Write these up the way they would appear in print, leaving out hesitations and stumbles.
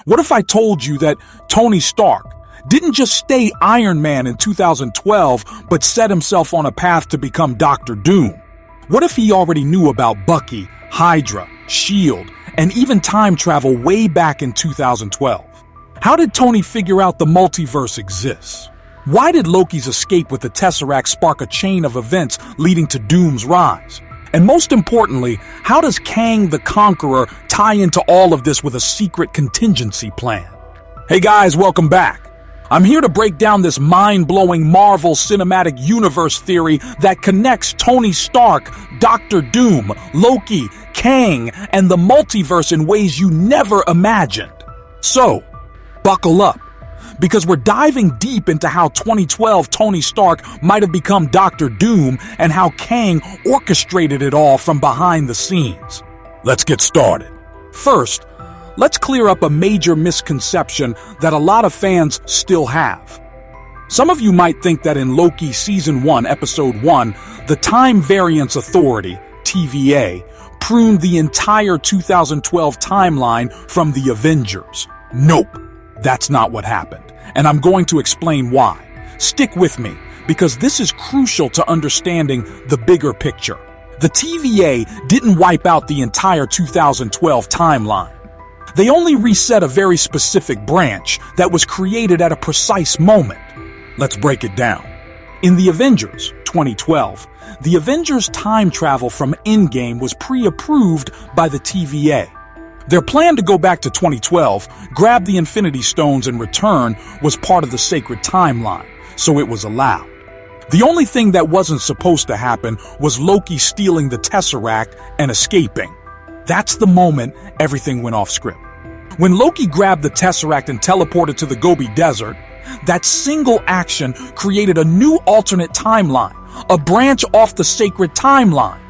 What if I told you that Tony Stark didn't just stay Iron Man in 2012, but set himself on a path to become Doctor Doom? What if he already knew about Bucky, Hydra, S.H.I.E.L.D., and even time travel way back in 2012? How did Tony figure out the multiverse exists? Why did Loki's escape with the Tesseract spark a chain of events leading to Doom's rise? And most importantly, how does Kang the Conqueror tie into all of this with a secret contingency plan? Hey guys, welcome back. I'm here to break down this mind-blowing Marvel Cinematic Universe theory that connects Tony Stark, Doctor Doom, Loki, Kang, and the multiverse in ways you never imagined. So, buckle up, because we're diving deep into how 2012 Tony Stark might have become Doctor Doom and how Kang orchestrated it all from behind the scenes. Let's get started. First, let's clear up a major misconception that a lot of fans still have. Some of you might think that in Loki Season 1, Episode 1, the Time Variance Authority, TVA, pruned the entire 2012 timeline from the Avengers. Nope, that's not what happened, and I'm going to explain why. Stick with me, because this is crucial to understanding the bigger picture. The TVA didn't wipe out the entire 2012 timeline. They only reset a very specific branch that was created at a precise moment. Let's break it down. In the Avengers 2012, the Avengers time travel from Endgame was pre-approved by the TVA. Their plan to go back to 2012, grab the Infinity Stones and return was part of the sacred timeline, so it was allowed. The only thing that wasn't supposed to happen was Loki stealing the Tesseract and escaping. That's the moment everything went off script. When Loki grabbed the Tesseract and teleported to the Gobi Desert, that single action created a new alternate timeline, a branch off the sacred timeline.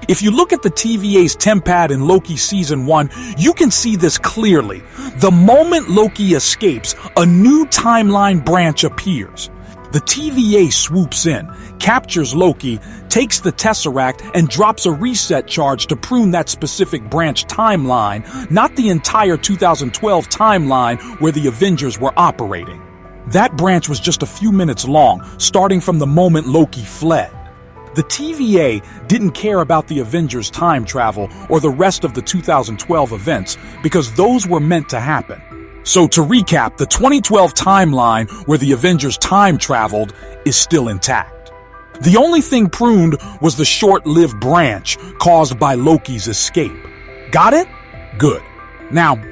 If you look at the TVA's tempad in Loki Season 1, you can see this clearly. The moment Loki escapes, a new timeline branch appears. The TVA swoops in, captures Loki, takes the Tesseract, and drops a reset charge to prune that specific branch timeline, not the entire 2012 timeline where the Avengers were operating. That branch was just a few minutes long, starting from the moment Loki fled. The TVA didn't care about the Avengers' time travel or the rest of the 2012 events because those were meant to happen. So to recap, the 2012 timeline where the Avengers time traveled is still intact. The only thing pruned was the short-lived branch caused by Loki's escape. Got it? Good. Now,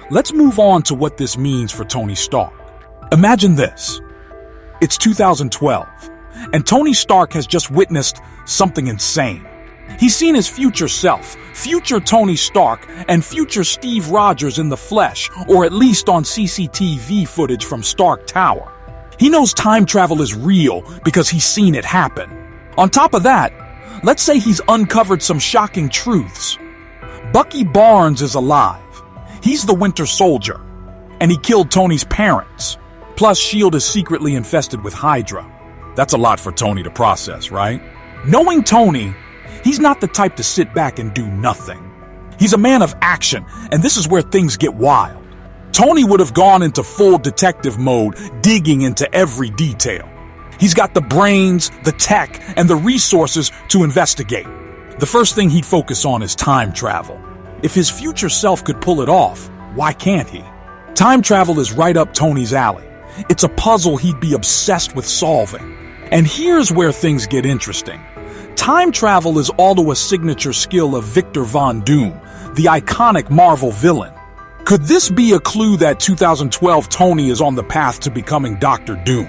let's move on to what this means for Tony Stark. Imagine this. It's 2012. And Tony Stark has just witnessed something insane. He's seen his future self, future Tony Stark, and future Steve Rogers in the flesh, or at least on CCTV footage from Stark Tower. He knows time travel is real because he's seen it happen. On top of that, let's say he's uncovered some shocking truths. Bucky Barnes is alive. He's the Winter Soldier. And he killed Tony's parents. Plus, S.H.I.E.L.D. is secretly infested with Hydra. That's a lot for Tony to process, right? Knowing Tony, he's not the type to sit back and do nothing. He's a man of action, and this is where things get wild. Tony would have gone into full detective mode, digging into every detail. He's got the brains, the tech, and the resources to investigate. The first thing he'd focus on is time travel. If his future self could pull it off, why can't he? Time travel is right up Tony's alley. It's a puzzle he'd be obsessed with solving. And here's where things get interesting. Time travel is also a signature skill of Victor Von Doom, the iconic Marvel villain. Could this be a clue that 2012 Tony is on the path to becoming Doctor Doom?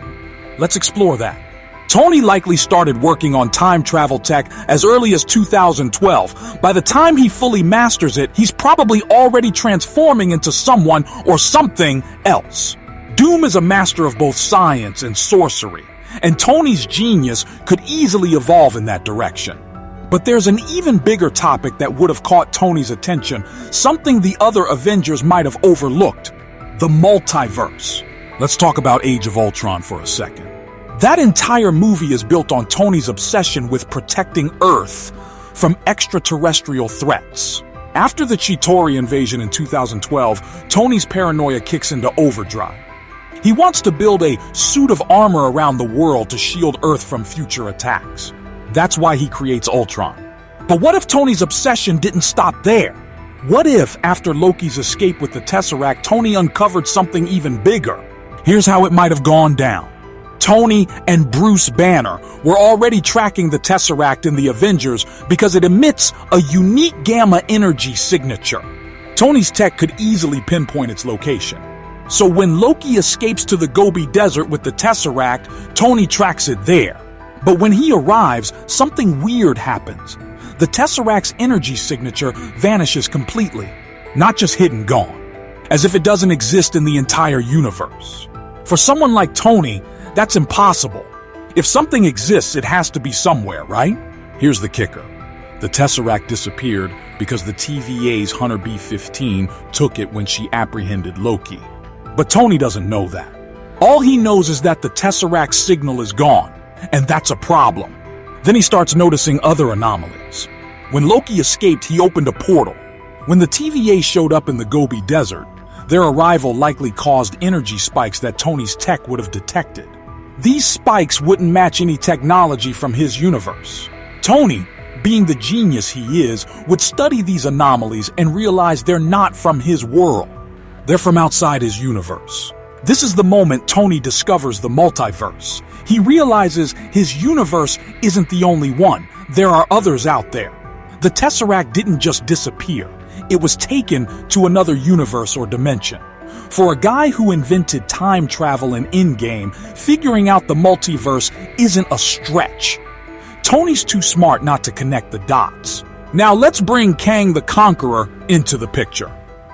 Let's explore that. Tony likely started working on time travel tech as early as 2012. By the time he fully masters it, he's probably already transforming into someone or something else. Doom is a master of both science and sorcery, and Tony's genius could easily evolve in that direction. But there's an even bigger topic that would have caught Tony's attention, something the other Avengers might have overlooked: the multiverse. Let's talk about Age of Ultron for a second. That entire movie is built on Tony's obsession with protecting Earth from extraterrestrial threats. After the Chitauri invasion in 2012, Tony's paranoia kicks into overdrive. He wants to build a suit of armor around the world to shield Earth from future attacks. That's why he creates Ultron. But what if Tony's obsession didn't stop there? What if, after Loki's escape with the Tesseract, Tony uncovered something even bigger? Here's how it might have gone down. Tony and Bruce Banner were already tracking the Tesseract in the Avengers because it emits a unique gamma energy signature. Tony's tech could easily pinpoint its location. So when Loki escapes to the Gobi Desert with the Tesseract, Tony tracks it there. But when he arrives, something weird happens. The Tesseract's energy signature vanishes completely, not just hidden, gone, as if it doesn't exist in the entire universe. For someone like Tony, that's impossible. If something exists, it has to be somewhere, right? Here's the kicker. The Tesseract disappeared because the TVA's Hunter B-15 took it when she apprehended Loki. But Tony doesn't know that. All he knows is that the Tesseract signal is gone, and that's a problem. Then he starts noticing other anomalies. When Loki escaped, he opened a portal. When the TVA showed up in the Gobi Desert, their arrival likely caused energy spikes that Tony's tech would have detected. These spikes wouldn't match any technology from his universe. Tony, being the genius he is, would study these anomalies and realize they're not from his world. They're from outside his universe. This is the moment Tony discovers the multiverse. He realizes his universe isn't the only one. There are others out there. The Tesseract didn't just disappear. It was taken to another universe or dimension. For a guy who invented time travel in Endgame, figuring out the multiverse isn't a stretch. Tony's too smart not to connect the dots. Now let's bring Kang the Conqueror into the picture.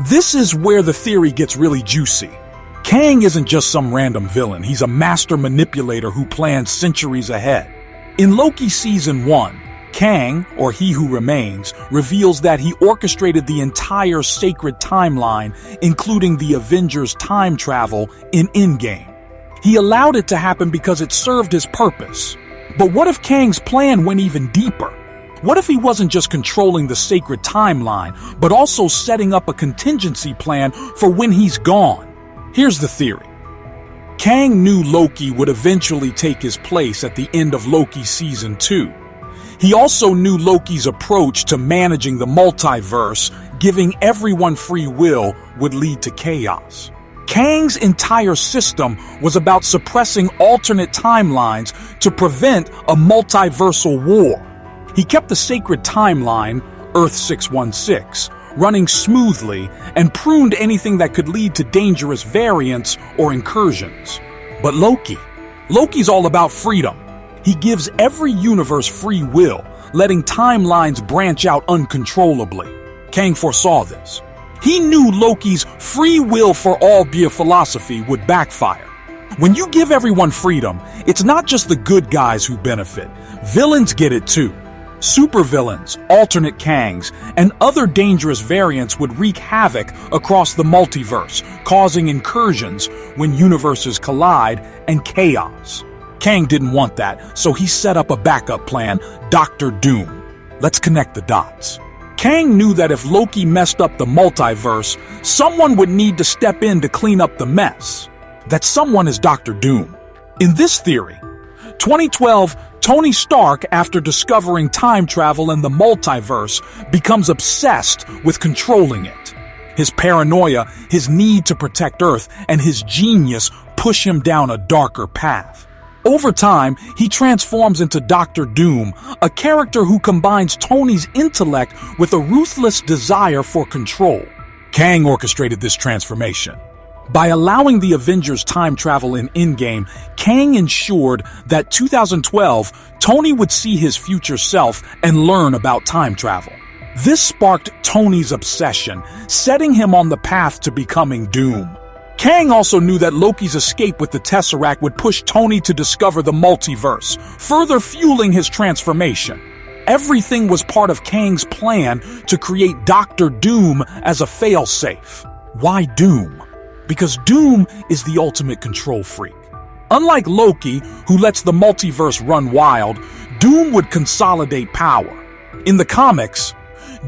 This is where the theory gets really juicy. Kang isn't just some random villain. He's a master manipulator who plans centuries ahead. In Loki Season 1, Kang, or He Who Remains, reveals that he orchestrated the entire sacred timeline, including the Avengers' time travel in Endgame. He allowed it to happen because it served his purpose. But what if Kang's plan went even deeper? What if he wasn't just controlling the sacred timeline, but also setting up a contingency plan for when he's gone? Here's the theory. Kang knew Loki would eventually take his place at the end of Loki Season 2. He also knew Loki's approach to managing the multiverse, giving everyone free will, would lead to chaos. Kang's entire system was about suppressing alternate timelines to prevent a multiversal war. He kept the sacred timeline, Earth 616, running smoothly and pruned anything that could lead to dangerous variants or incursions. But Loki's all about freedom. He gives every universe free will, letting timelines branch out uncontrollably. Kang foresaw this. He knew Loki's free will for all philosophy would backfire. When you give everyone freedom, it's not just the good guys who benefit. Villains get it too. Supervillains, alternate Kangs, and other dangerous variants would wreak havoc across the multiverse, causing incursions when universes collide and chaos. Kang didn't want that, so he set up a backup plan, Dr. Doom. Let's connect the dots. Kang knew that if Loki messed up the multiverse, someone would need to step in to clean up the mess. That someone is Dr. Doom. In this theory, 2012, Tony Stark, after discovering time travel and the multiverse, becomes obsessed with controlling it. His paranoia, his need to protect Earth, and his genius push him down a darker path. Over time, he transforms into Dr. Doom, a character who combines Tony's intellect with a ruthless desire for control. Kang orchestrated this transformation. By allowing the Avengers time travel in Endgame, Kang ensured that 2012, Tony would see his future self and learn about time travel. This sparked Tony's obsession, setting him on the path to becoming Doom. Kang also knew that Loki's escape with the Tesseract would push Tony to discover the multiverse, further fueling his transformation. Everything was part of Kang's plan to create Dr. Doom as a failsafe. Why Doom? Because Doom is the ultimate control freak. Unlike Loki, who lets the multiverse run wild, Doom would consolidate power. In the comics,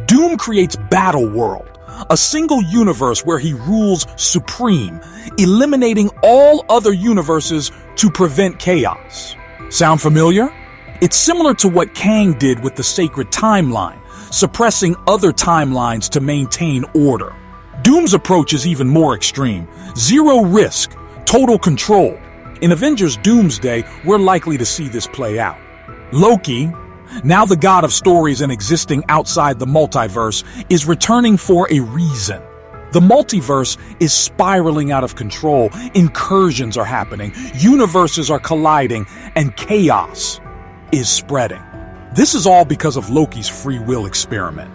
Doom creates Battle World, a single universe where he rules supreme, eliminating all other universes to prevent chaos. Sound familiar? It's similar to what Kang did with the sacred timeline, suppressing other timelines to maintain order. Doom's approach is even more extreme. Zero risk, total control. In Avengers Doomsday, we're likely to see this play out. Loki, now the god of stories and existing outside the multiverse, is returning for a reason. The multiverse is spiraling out of control, incursions are happening, universes are colliding, and chaos is spreading. This is all because of Loki's free will experiment.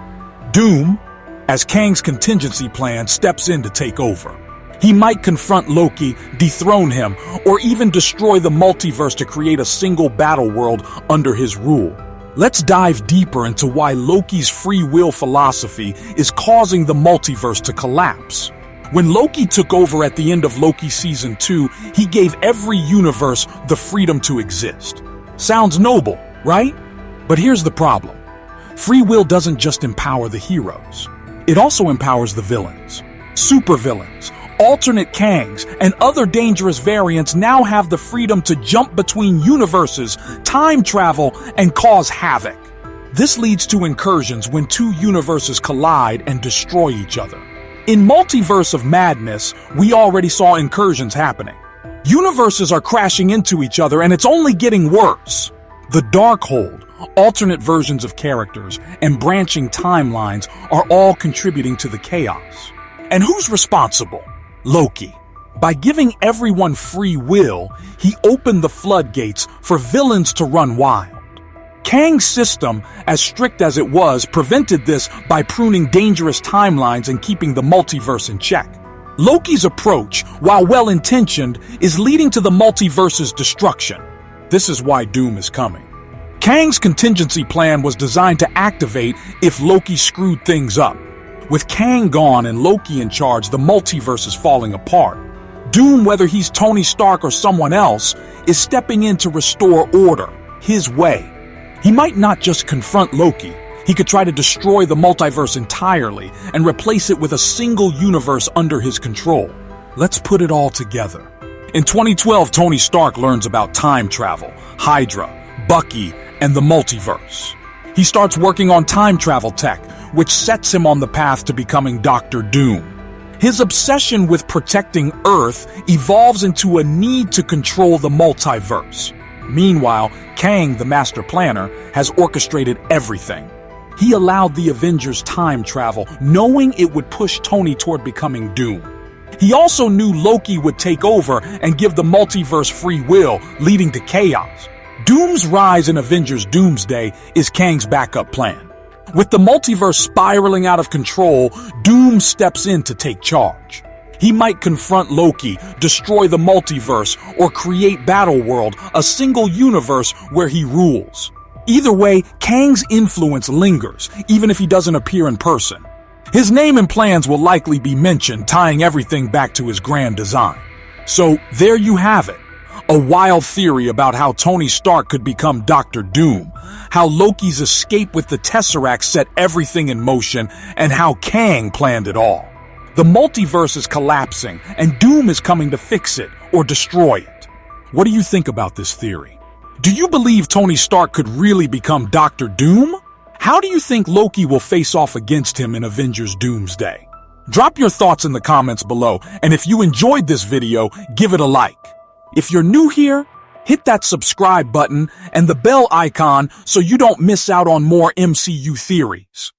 Doom, as Kang's contingency plan, steps in to take over. He might confront Loki, dethrone him, or even destroy the multiverse to create a single battle world under his rule. Let's dive deeper into why Loki's free will philosophy is causing the multiverse to collapse. When Loki took over at the end of Loki Season 2, he gave every universe the freedom to exist. Sounds noble, right? But here's the problem. Free will doesn't just empower the heroes. It also empowers the villains. Supervillains, alternate Kangs, and other dangerous variants now have the freedom to jump between universes, time travel, and cause havoc. This leads to incursions when two universes collide and destroy each other. In Multiverse of Madness, we already saw incursions happening. Universes are crashing into each other, and it's only getting worse. The Darkhold, alternate versions of characters, and branching timelines are all contributing to the chaos. And who's responsible? Loki. By giving everyone free will, he opened the floodgates for villains to run wild. Kang's system, as strict as it was, prevented this by pruning dangerous timelines and keeping the multiverse in check. Loki's approach, while well-intentioned, is leading to the multiverse's destruction. This is why Doom is coming. Kang's contingency plan was designed to activate if Loki screwed things up. With Kang gone and Loki in charge, the multiverse is falling apart. Doom, whether he's Tony Stark or someone else, is stepping in to restore order, his way. He might not just confront Loki. He could try to destroy the multiverse entirely and replace it with a single universe under his control. Let's put it all together. In 2012, Tony Stark learns about time travel, Hydra, Bucky, and the multiverse. He starts working on time travel tech, which sets him on the path to becoming Dr. Doom. His obsession with protecting Earth evolves into a need to control the multiverse. Meanwhile, Kang, the master planner, has orchestrated everything. He allowed the Avengers time travel, knowing it would push Tony toward becoming Doom. He also knew Loki would take over and give the multiverse free will, leading to chaos. Doom's rise in Avengers Doomsday is Kang's backup plan. With the multiverse spiraling out of control, Doom steps in to take charge. He might confront Loki, destroy the multiverse, or create Battle World, a single universe where he rules. Either way, Kang's influence lingers, even if he doesn't appear in person. His name and plans will likely be mentioned, tying everything back to his grand design. So, there you have it. A wild theory about how Tony Stark could become Dr. Doom, how Loki's escape with the Tesseract set everything in motion, and how Kang planned it all. The multiverse is collapsing, and Doom is coming to fix it or destroy it. What do you think about this theory? Do you believe Tony Stark could really become Dr. Doom? How do you think Loki will face off against him in Avengers Doomsday? Drop your thoughts in the comments below, and if you enjoyed this video, give it a like. If you're new here, hit that subscribe button and the bell icon so you don't miss out on more MCU theories.